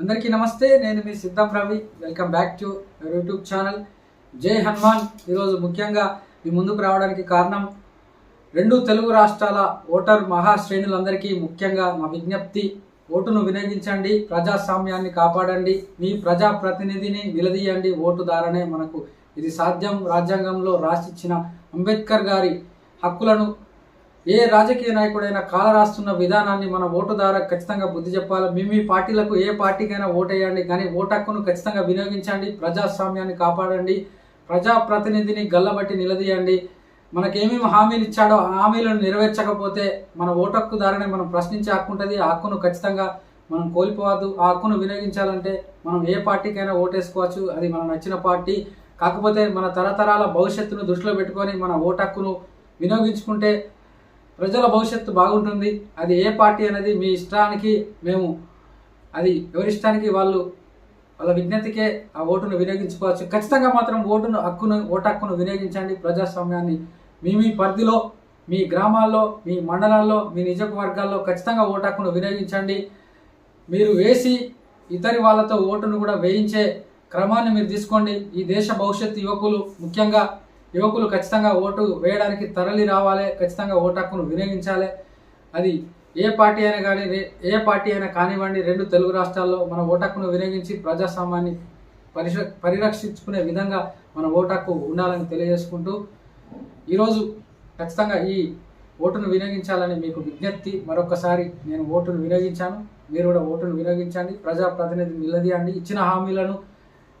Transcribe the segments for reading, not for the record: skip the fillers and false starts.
అందరికీ నమస్తే. నేను మీ సిద్ధం Ravi. Welcome back to YouTube channel జై హనుమాన్. ఈరోజు ముఖ్యంగా మీ ముందుకు రావడానికి కారణం రెండు తెలుగు రాష్ట్రాల ఓటర్ మహాశ్రేణులందరికీ ముఖ్యంగా మా విజ్ఞప్తి, ఓటును వినియోగించండి, ప్రజాస్వామ్యాన్ని కాపాడండి, మీ ప్రజాప్రతినిధిని నిలదీయండి. ఓటు ద్వారానే మనకు ఇది సాధ్యం. రాజ్యాంగంలో రాసిచ్చిన అంబేద్కర్ గారి హక్కులను ఏ రాజకీయ నాయకుడైనా కాలరాస్తున్న విధానాన్ని మన ఓటు ద్వారా ఖచ్చితంగా బుద్ధి చెప్పాలి. మీ పార్టీలకు ఏ పార్టీకైనా ఓటేయండి, కానీ ఓటు హక్కును ఖచ్చితంగా వినియోగించండి, ప్రజాస్వామ్యాన్ని కాపాడండి, ప్రజాప్రతినిధిని గల్లబట్టి నిలదీయండి. మనకేమేమి హామీలు ఇచ్చాడో ఆ హామీలను నెరవేర్చకపోతే మన ఓటు హక్కు ద్వారానే మనం ప్రశ్నించే హక్కు ఉంటుంది. ఆ హక్కును ఖచ్చితంగా మనం కోల్పోవద్దు. ఆ హక్కును వినియోగించాలంటే మనం ఏ పార్టీకైనా ఓటేసుకోవచ్చు, అది మన నచ్చిన పార్టీ. కాకపోతే మన తరతరాల భవిష్యత్తును దృష్టిలో పెట్టుకొని మన ఓటు హక్కును వినియోగించుకుంటే ప్రజల భవిష్యత్తు బాగుంటుంది. అది ఏ పార్టీ అనేది మీ ఇష్టానికి, మేము అది ఎవరిష్టానికి వాళ్ళ విజ్ఞతకే ఆ ఓటును వినియోగించుకోవచ్చు. ఖచ్చితంగా మాత్రం ఓటు హక్కును వినియోగించండి. ప్రజాస్వామ్యాన్ని మీ పరిధిలో, మీ గ్రామాల్లో, మీ మండలాల్లో, మీ నియోజకవర్గాల్లో ఖచ్చితంగా ఓటు హక్కును వినియోగించండి. మీరు వేసి ఇతరి వాళ్ళతో ఓటును కూడా వేయించే క్రమాన్ని మీరు తీసుకోండి. ఈ దేశ భవిష్యత్తు యువకులు ఖచ్చితంగా ఓటు వేయడానికి తరలి రావాలి. ఖచ్చితంగా ఓటు హక్కును వినియోగించాలి. అది ఏ పార్టీ అయినా కానివ్వండి, రెండు తెలుగు రాష్ట్రాల్లో మన ఓటు హక్కును వినియోగించి ప్రజాస్వామ్యాన్ని పరిరక్షించుకునే విధంగా మన ఓటు హక్కు ఉండాలని తెలియజేసుకుంటూ ఈరోజు ఖచ్చితంగా ఈ ఓటును వినియోగించాలని మీకు విజ్ఞప్తి. మరొకసారి నేను ఓటును వినియోగించాను, మీరు కూడా ఓటును వినియోగించండి, ప్రజాప్రతినిధిని నిలదీయండి. ఇచ్చిన హామీలను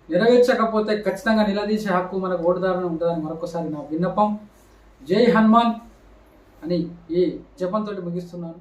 నెరవేర్చకపోతే ఖచ్చితంగా నిలదీసే హక్కు మనకు ఓటుదారుని ఉంటుందని మరొకసారి నా విన్నపం. జై హనుమాన్ అని ఈ జపంతో ముగిస్తున్నాను.